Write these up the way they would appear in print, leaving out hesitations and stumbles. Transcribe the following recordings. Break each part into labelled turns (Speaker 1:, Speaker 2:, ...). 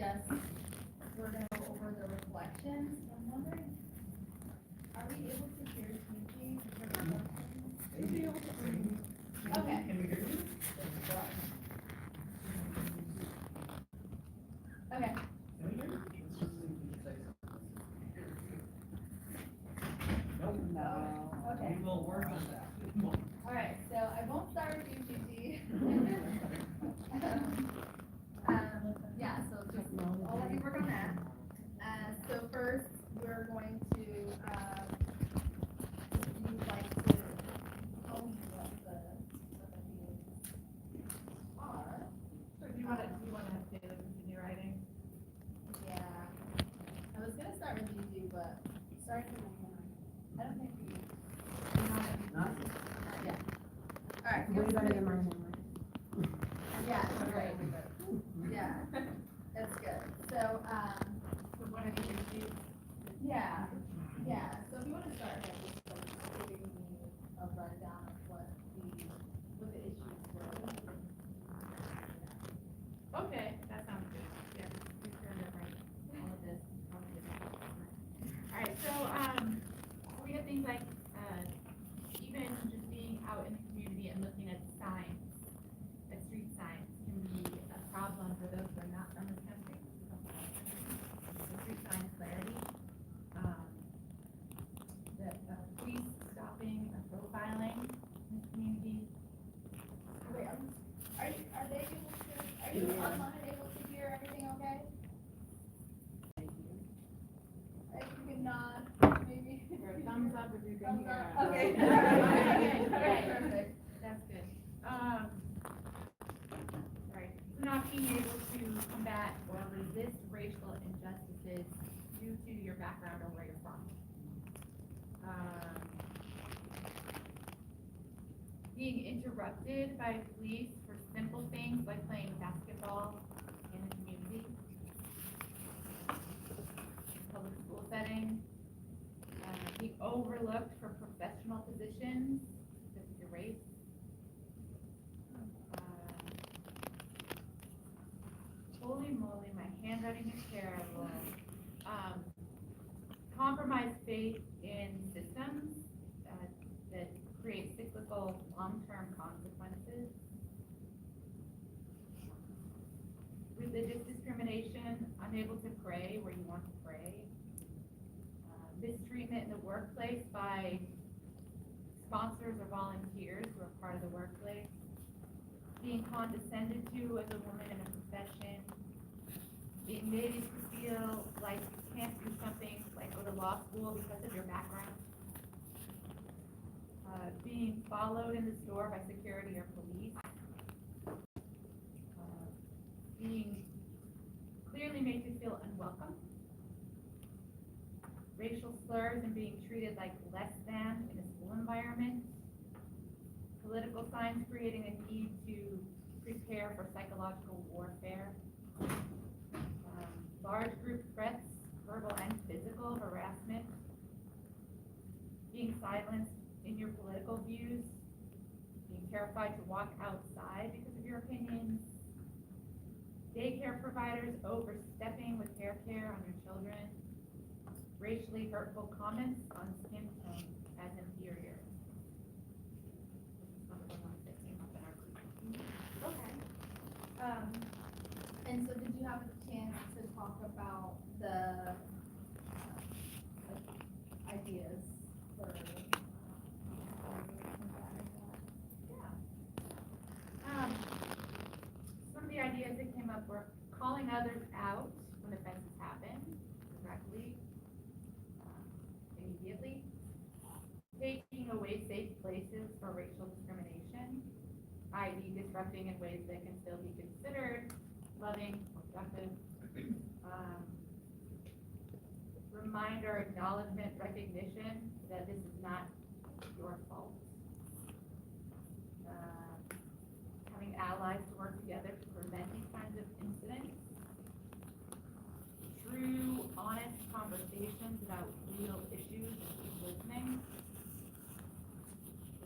Speaker 1: just, we're gonna go over the reflections. I'm wondering, are we able to hear Gigi for reflections? Okay.
Speaker 2: Can we hear you?
Speaker 1: Okay.
Speaker 2: Can we hear you? Nope.
Speaker 1: No. Okay.
Speaker 2: We will work on that.
Speaker 1: All right, so I won't start with you, Gigi. Yeah, so just, I'll let you work on that. So first, we're going to, if you'd like to tell me what the ideas are.
Speaker 3: So do you want to have Taylor continue writing?
Speaker 1: Yeah, I was gonna start with Gigi, but sorry for my hand. I don't think we,
Speaker 2: Not?
Speaker 1: not yet. All right.
Speaker 4: Way better than mine.
Speaker 1: Yeah, that's right. Yeah, that's good. So,
Speaker 3: So what have you received?
Speaker 1: yeah, so if you want to start by just like giving me a rundown of what the issues were.
Speaker 3: Okay, that sounds good. Yeah, make sure that right, all of this. All right, so, we have things like, even just being out in the community and looking at signs, at street signs can be a problem for those who are not from this country. The street sign clarity, the police stopping and profiling in the community.
Speaker 1: Wait, are they able to, are you online able to hear everything okay? If you can nod, maybe.
Speaker 3: Thumbs up if you can
Speaker 1: Thumbs
Speaker 3: hear.
Speaker 1: up, okay.
Speaker 3: Okay,
Speaker 1: Perfect.
Speaker 3: that's good. Right, not being able to combat or resist racial injustices due to your background or where you're from. Being interrupted by police for simple things like playing basketball in the community. Public school setting. Being overlooked for professional positions because of your race. Holy moly, my handwriting is terrible. Compromised faith in systems that create cyclical long-term consequences. Religious discrimination, unable to pray where you want to pray. Mistreatment in the workplace by sponsors or volunteers who are part of the workplace. Being condescended to as a woman in a profession. Being made to feel like you can't do something like go to law school because of your background. Being followed in the store by security or police. Being clearly made to feel unwelcome. Racial slurs and being treated like less than in a school environment. Political signs creating a need to prepare for psychological warfare. Large group threats, verbal and physical harassment. Being silenced in your political views. Being terrified to walk outside because of your opinions. Daycare providers overstepping with hair care on your children. Racially hurtful comments on skin tone as inferior.
Speaker 1: Okay. And so did you have a chance to talk about the ideas for
Speaker 3: Some of the ideas that came up were calling others out when offenses happen directly, immediately, taking away safe places for racial discrimination, i.e. disrupting in ways that can still be considered loving or productive. Reminder, acknowledgement, recognition that this is not your fault. Having allies to work together to prevent these kinds of incidents. True, honest conversations about real issues and listening.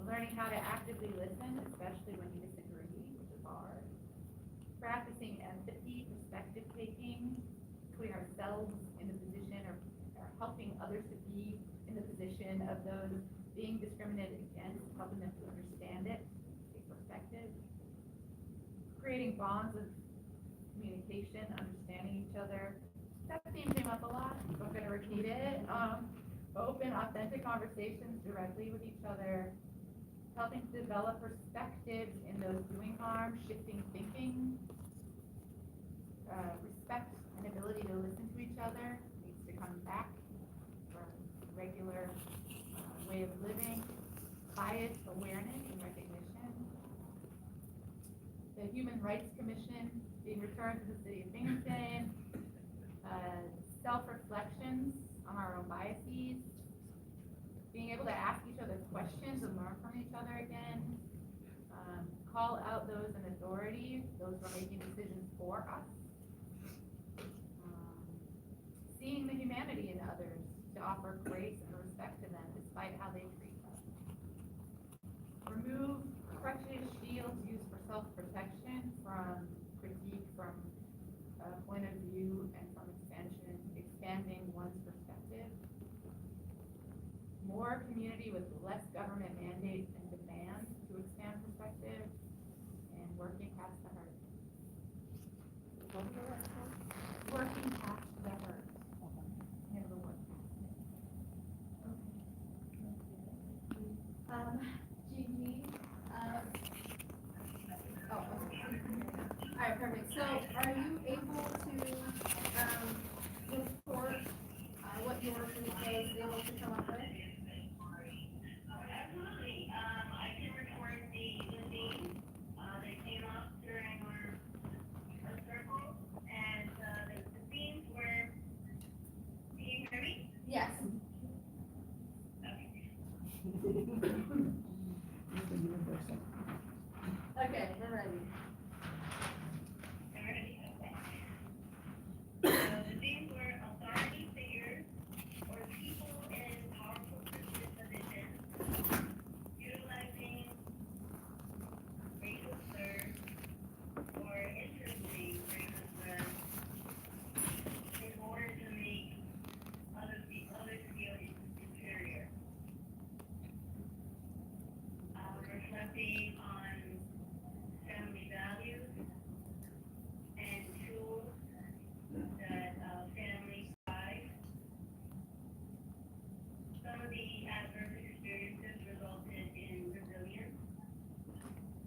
Speaker 3: Learning how to actively listen, especially when you disagree, which is hard. practicing empathy, perspective taking, putting ourselves in the position or helping others to be in the position of those being discriminated against, helping them to understand it, take perspective, creating bonds of communication, understanding each other. That theme came up a lot, so I'm gonna repeat it. Open, authentic conversations directly with each other, helping to develop perspectives in those doing harm, shifting thinking, respect and ability to listen to each other needs to come back from regular way of living, bias awareness and recognition. The Human Rights Commission being returned to the city of Binghamton, self-reflections on our own biases, being able to ask each other questions and learn from each other again, call out those in authority, those who are making decisions for us, seeing the humanity in others to offer grace and respect to them despite how they treat us. Remove crutches, shields used for self-protection from critique, from a point of view, and from expanding one's perspective. More community with less government mandates and demands to expand perspective, and working past the hurt. Working past the hurt. Never work past it.
Speaker 1: Gigi, all right, perfect. So are you able to, report, what your group was able to come up with?
Speaker 4: Absolutely. I can report the themes that came up during our circle, and the themes were. Can you hear me?
Speaker 1: Yes. Okay, we're ready.
Speaker 4: Alrighty, okay. The themes were authority figures or people in powerful positions utilizing racial slurs or interesting racial slurs in order to make others feel inferior. Reflecting on family values and tools that families provide. Some of the adverse experiences resulted in resilience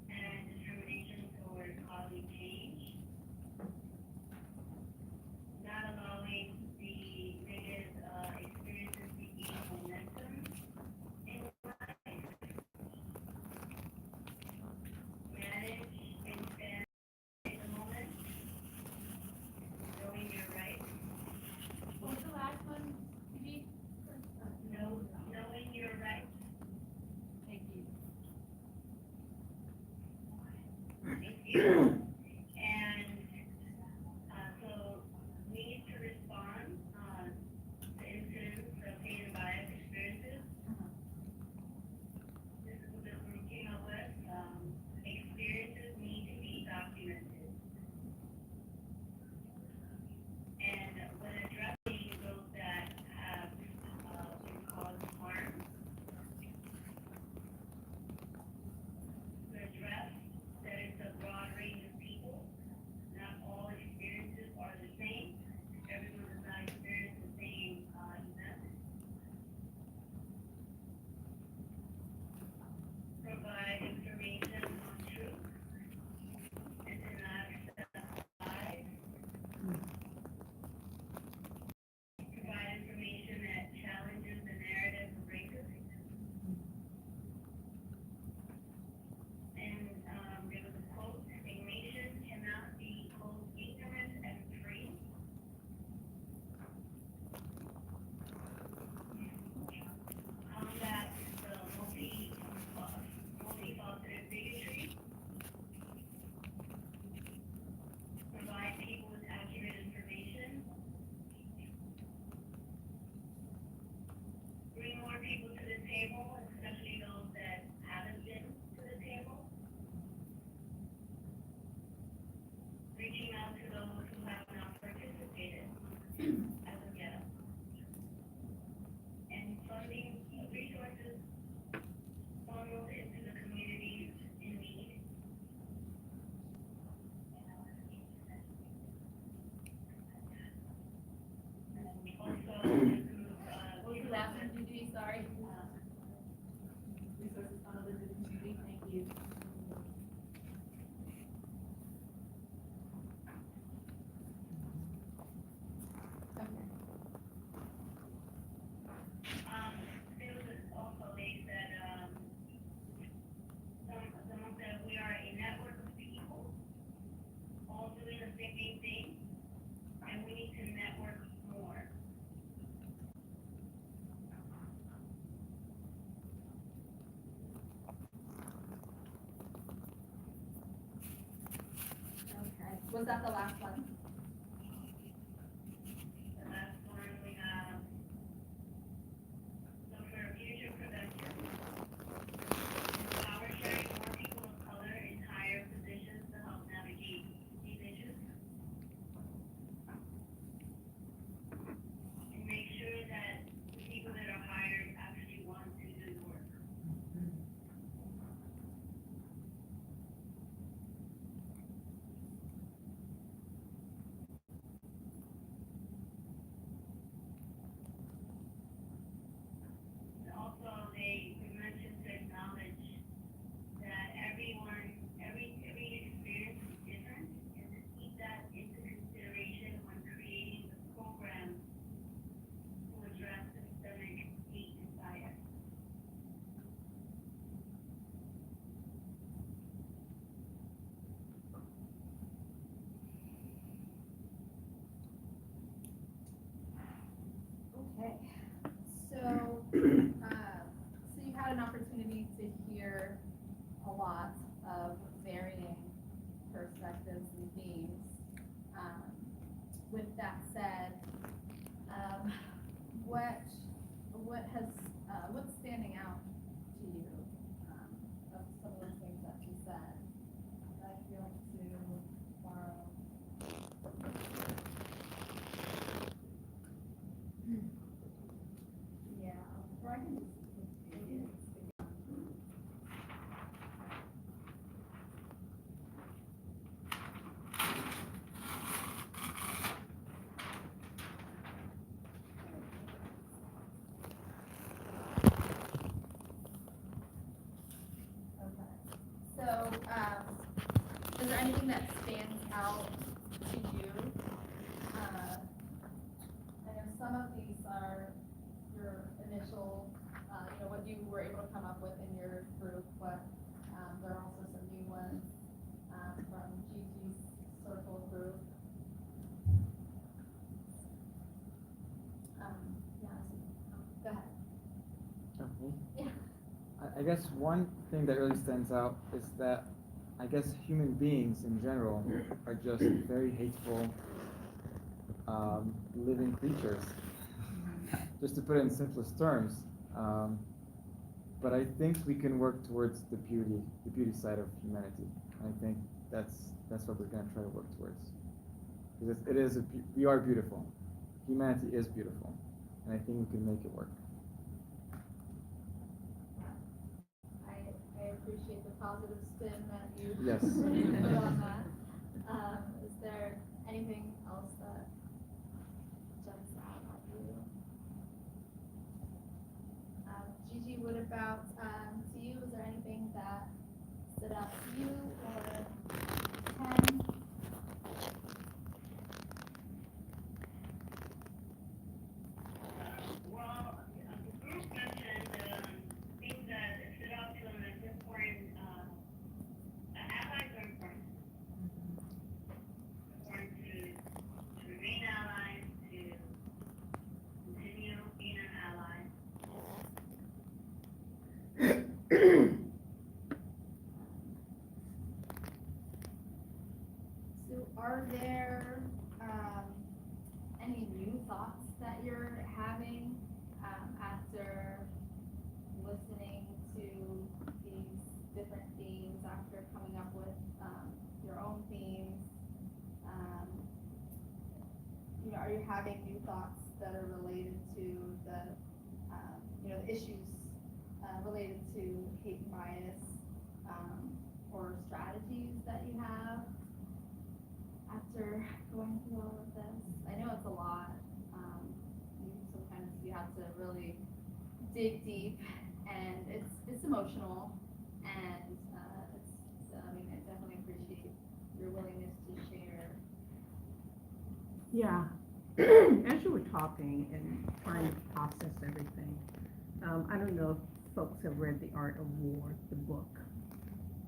Speaker 4: and determination toward causing change, not allowing the negative experiences to gain momentum in life. Manage and stand in the moment, knowing your rights,
Speaker 3: What was the last one? Gigi?
Speaker 4: knowing your rights.
Speaker 3: Thank you.
Speaker 4: Thank you. And so we need to respond to incidents of pain and bias experiences. This is what this group came up with. Experiences need to be documented. And when addressing those that have been caused harm, to address that it's a broad range of people
Speaker 1: Was that the last one?
Speaker 4: The last one we have, so for future prevention, power sharing more people of color in higher positions to help navigate these issues. And make sure that the people that are hired actually want to do the work. And also, they mentioned to acknowledge that every experience is different, and to keep that into consideration when creating the program to address systemic hate and bias.
Speaker 1: Okay, so, so you had an opportunity to hear a lot of varying perspectives and themes. With that said, what's standing out to you, of some of those things that you said? I'd like to borrow. Yeah, or I can just. Okay, so, is there anything that stands out to you? I know some of these are your initial, what you were able to come up with in your group, but, there are also some new ones, from Gigi's circle group. Yeah, go ahead.
Speaker 5: Okay.
Speaker 1: Yeah.
Speaker 5: I guess one thing that really stands out is that I guess human beings in general are just very hateful, living creatures. Just to put it in simplest terms. But I think we can work towards the beauty side of humanity. I think that's what we're going to try to work towards. Because we are beautiful. Humanity is beautiful, and I think we can make it work.
Speaker 1: I appreciate the positive spin that you
Speaker 5: Yes.
Speaker 1: put on that. Is there anything else that jumps out at you? Gigi, what about to you? Is there anything that stood out to you or Ken?
Speaker 4: Well, the group mentioned things that stood out to them as important. Allies are important. Important to remain allies, to continue being an ally.
Speaker 1: So are there any new thoughts that you're having after listening to these different themes, after coming up with your own themes? Are you having new thoughts that are related to the issues related to hate and bias, or strategies that you have after going through all of this? I know it's a lot. Sometimes you have to really dig deep, and it's emotional, and I definitely appreciate your willingness to share.
Speaker 2: Yeah, as you were talking and trying to process everything, I don't know if folks have read The Art of War, the book,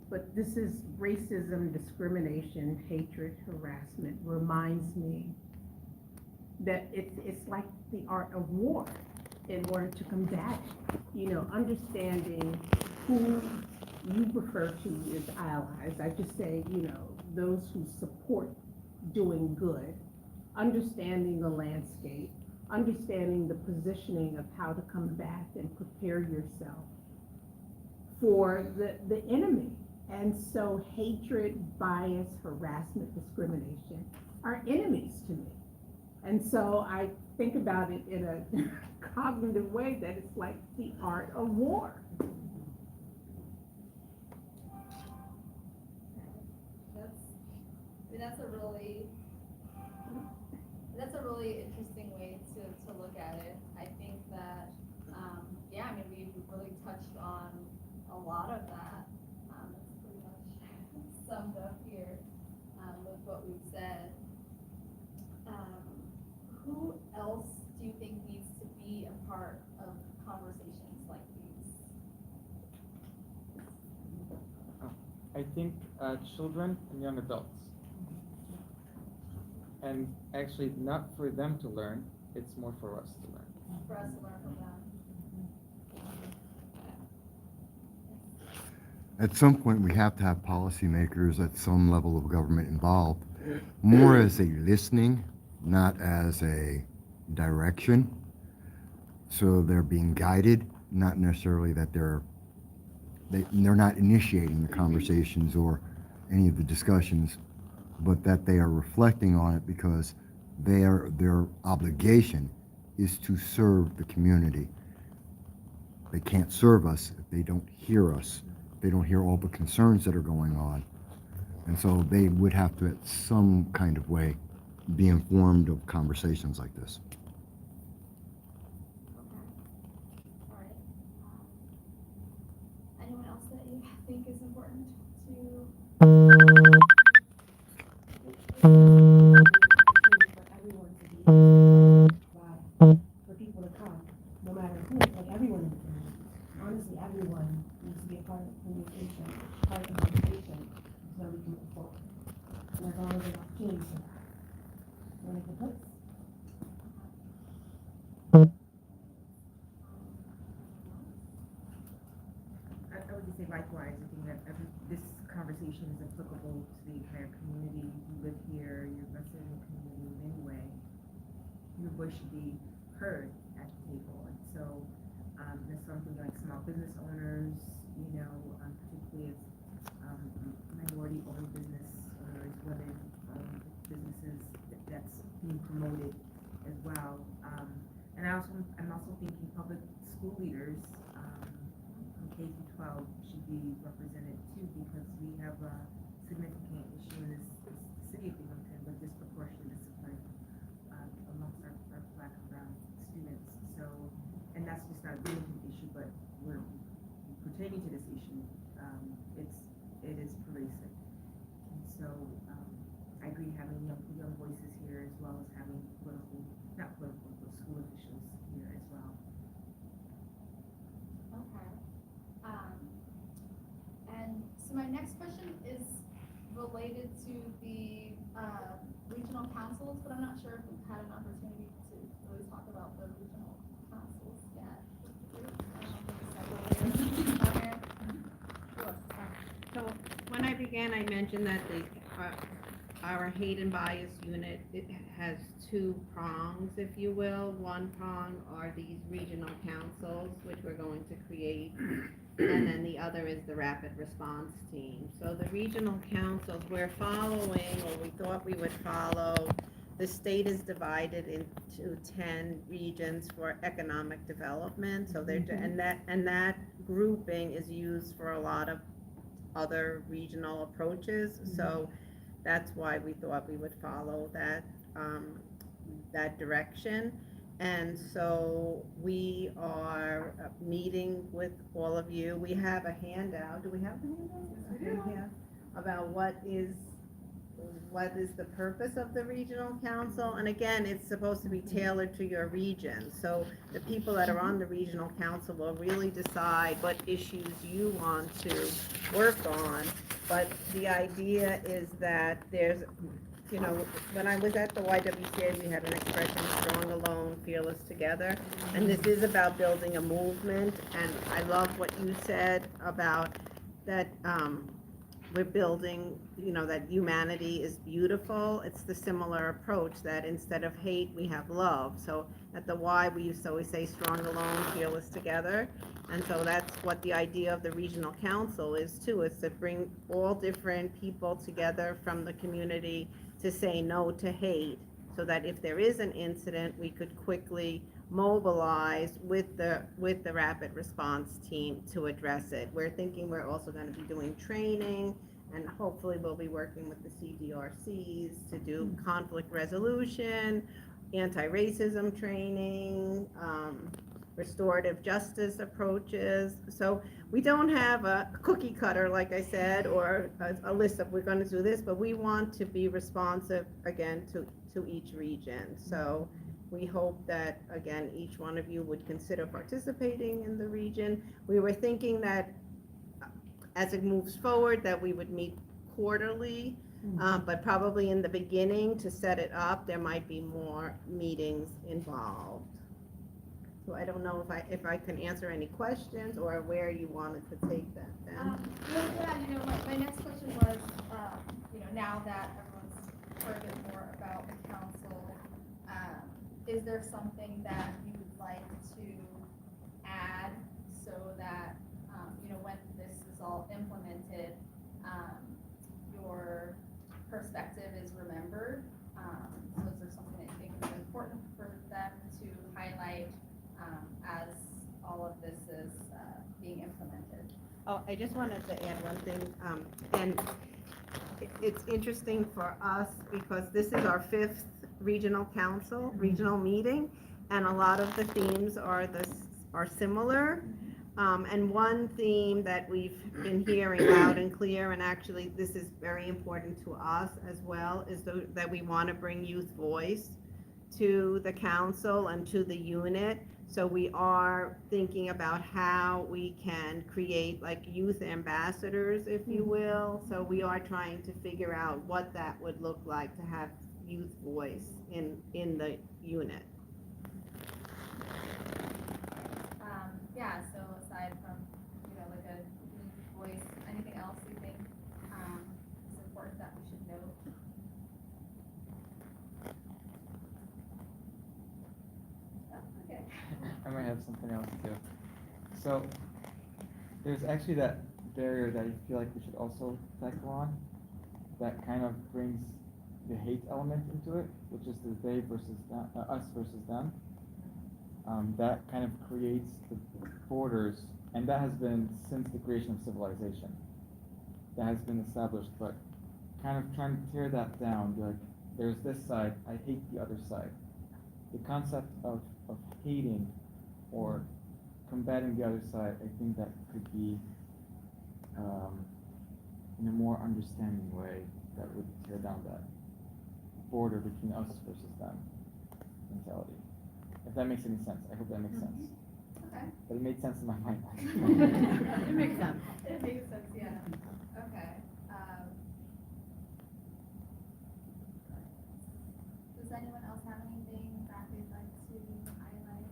Speaker 2: but this is racism, discrimination, hatred, harassment reminds me that it's like the art of war in order to combat it. Understanding who you refer to as allies. I just say, those who support doing good, understanding the landscape, understanding the positioning of how to come back and prepare yourself for the enemy. And so hatred, bias, harassment, discrimination are enemies to me. And so I think about it in a cognitive way that it's like the art of war.
Speaker 1: That's a really interesting way to look at it. I think that, yeah, I mean, we really touched on a lot of that. It's pretty much summed up here, with what we've said. Who else do you think needs to be a part of conversations like these?
Speaker 5: I think children and young adults. And actually, not for them to learn, it's more for us to learn.
Speaker 1: For us to learn from them.
Speaker 6: At some point, we have to have policymakers at some level of government involved, more as a listening, not as a direction. So they're being guided, not necessarily that they're not initiating the conversations or any of the discussions, but that they are reflecting on it because their obligation is to serve the community. They can't serve us if they don't hear us. They don't hear all the concerns that are going on. And so they would have to, at some kind of way, be informed of conversations like this.
Speaker 1: All right. Anyone else that you think is important to?
Speaker 7: For people to come, no matter who, like everyone in the community. Honestly, everyone needs to be a part of the communication, part of the conversation, so we can move forward. And there's always an opportunity for that. When it puts.
Speaker 8: I would just say likewise, I think that this conversation is applicable to the entire community. You live here, you're invested in the community in any way. Your voice should be heard at the table. And so there's something like small business owners, particularly as minority-owned business owners, women, businesses that's being promoted as well. And I'm also thinking public school leaders from K through 12 should be represented too, because we have a significant issue in this city of Binghamton, but disproportionate discipline amongst our Black and brown students. So, and that's just not a Binghamton issue, but we're pertaining to this issue. It is pervasive. And so I agree having young voices here as well as having not political, but school officials here as well.
Speaker 1: Okay. And so my next question is related to the regional councils, but I'm not sure if we've had an opportunity to really talk about the regional councils yet.
Speaker 2: So when I began, I mentioned that our hate and bias unit, it has two prongs, if you will. One prong are these regional councils, which we're going to create, and then the other is the rapid response team. So the regional councils, we're following, or we thought we would follow, the state is divided into 10 regions for economic development. So they're, and that grouping is used for a lot of other regional approaches. So that's why we thought we would follow that that direction. And so we are meeting with all of you. We have a handout. Do we have the handout? Yeah. About what is the purpose of the regional council. And again, it's supposed to be tailored to your region. So the people that are on the regional council will really decide what issues you want to work on. But the idea is that there's, when I was at the YWCA, we had an expression, strong alone, fearless together. And this is about building a movement. And I love what you said about that, we're building, that humanity is beautiful. It's the similar approach that instead of hate, we have love. So at the Y, we used to always say strong alone, fearless together. And so that's what the idea of the regional council is too, is to bring all different people together from the community to say no to hate, so that if there is an incident, we could quickly mobilize with the rapid response team to address it. We're thinking we're also gonna be doing training, and hopefully we'll be working with the CDRCs to do conflict resolution, anti-racism training, restorative justice approaches. So we don't have a cookie cutter, like I said, or a list of we're gonna do this, but we want to be responsive, again, to each region. So we hope that, again, each one of you would consider participating in the region. We were thinking that as it moves forward, that we would meet quarterly, but probably in the beginning, to set it up, there might be more meetings involved. So I don't know if I can answer any questions or where you wanted to take that then.
Speaker 1: My next question was, now that everyone's heard a bit more about the council, is there something that you would like to add so that, when this is all implemented, your perspective is remembered? So is there something that you think is important for them to highlight as all of this is being implemented?
Speaker 2: Oh, I just wanted to add one thing, and it's interesting for us because this is our 5th regional council, regional meeting, and a lot of the themes are similar. And one theme that we've been hearing loud and clear, and actually this is very important to us as well, is that we want to bring youth voice to the council and to the unit. So we are thinking about how we can create like youth ambassadors, if you will. So we are trying to figure out what that would look like to have youth voice in the unit.
Speaker 1: So aside from, like a youth voice, anything else you think is important that we should know? Oh, okay.
Speaker 5: I might have something else too. So there's actually that barrier that I feel like we should also tackle on, that kind of brings the hate element into it, which is the they versus them, us versus them. That kind of creates the borders, and that has been since the creation of civilization. That has been established, but kind of trying to tear that down, be like, there's this side, I hate the other side. The concept of hating or combating the other side, I think that could be in a more understanding way that would tear down that border between us versus them mentality. If that makes any sense, I hope that makes sense.
Speaker 1: Okay.
Speaker 5: But it made sense in my mind.
Speaker 2: It makes sense.
Speaker 1: It makes sense, yeah. Okay. Does anyone else have anything that they'd like to highlight?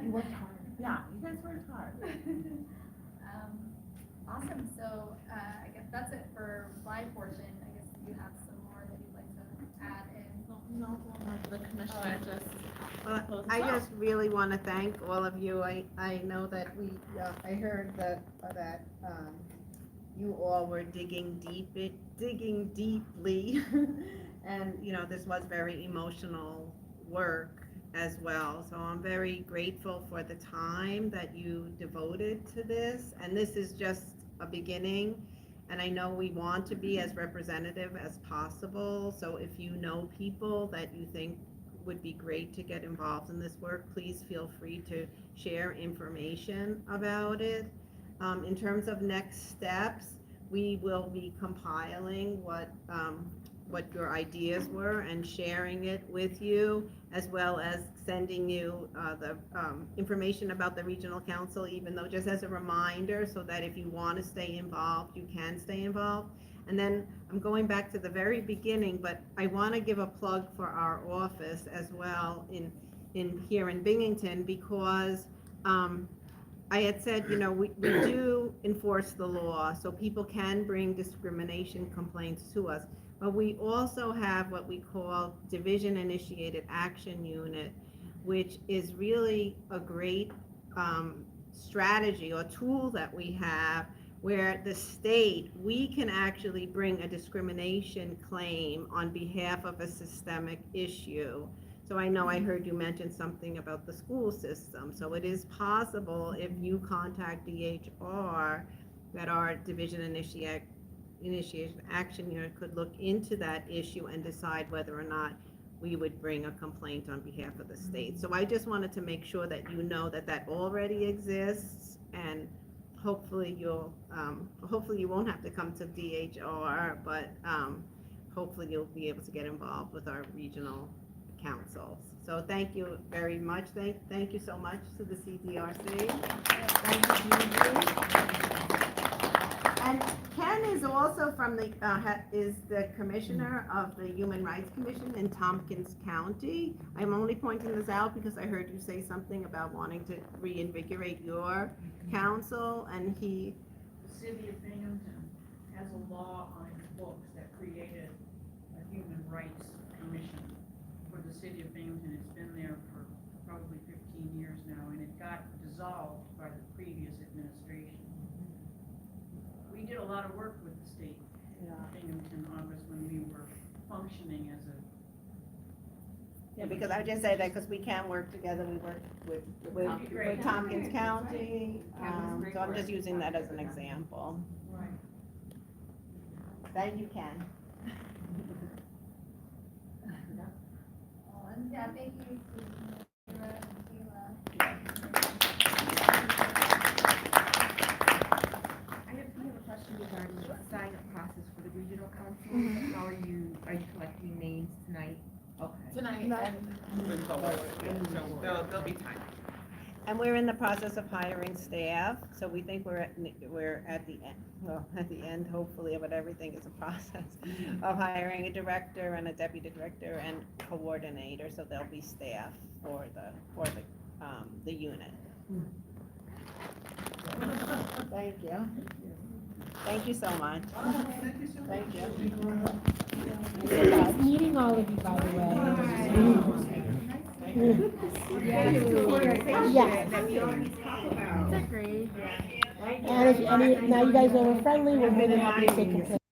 Speaker 7: You worked hard.
Speaker 8: Yeah, you guys worked hard.
Speaker 1: Awesome, so, I guess that's it for my portion. I guess you have some more that you'd like to add in.
Speaker 9: No, the commissioner just.
Speaker 2: Well, I just really want to thank all of you. I know that I heard that you all were digging deeply, and, this was very emotional work as well. So I'm very grateful for the time that you devoted to this, and this is just a beginning, and I know we want to be as representative as possible. So if you know people that you think would be great to get involved in this work, please feel free to share information about it. In terms of next steps, we will be compiling what your ideas were and sharing it with you, as well as sending you the information about the regional council, even though just as a reminder, so that if you want to stay involved, you can stay involved. And then I'm going back to the very beginning, but I want to give a plug for our office as well in here in Binghamton, because I had said, you know, we do enforce the law, so people can bring discrimination complaints to us. But we also have what we call Division Initiated Action Unit, which is really a great strategy or tool that we have, where the state, we can actually bring a discrimination claim on behalf of a systemic issue. So I know I heard you mention something about the school system. So it is possible, if you contact DHR, that our Division Initiation Action Unit could look into that issue and decide whether or not we would bring a complaint on behalf of the state. So I just wanted to make sure that you know that that already exists, and hopefully you'll, hopefully you won't have to come to DHR, but hopefully you'll be able to get involved with our regional councils. So thank you very much. Thank you so much to the CDRC. Thank you, Judy. And Ken is also from the, is the commissioner of the Human Rights Commission in Tompkins County. I'm only pointing this out because I heard you say something about wanting to reinvigorate your council, and he.
Speaker 10: The city of Binghamton has a law on its books that created a human rights commission for the city of Binghamton. It's been there for probably 15 years now, and it got dissolved by the previous administration. We did a lot of work with the state of Binghamton office when we were functioning as a.
Speaker 2: Yeah, because I just say that because we can work together. We work with Tompkins County, so I'm just using that as an example.
Speaker 10: Right.
Speaker 2: Thank you, Ken.
Speaker 1: And yeah, thank you to Kira and Kayla.
Speaker 8: I have a question regarding the sign-up process for the regional council. How are you collecting names tonight? Okay.
Speaker 9: Tonight and moving forward, so there'll be time.
Speaker 2: And we're in the process of hiring staff, so we think we're at the end, well, at the end, hopefully, but everything is a process of hiring a director and a deputy director and coordinator, so there'll be staff for the unit. Thank you. Thank you so much. Thank you.
Speaker 7: Nice meeting all of you, by the way. Yes.
Speaker 9: It's a great.
Speaker 7: And if now you guys are friendly, we're more than happy to take complaints.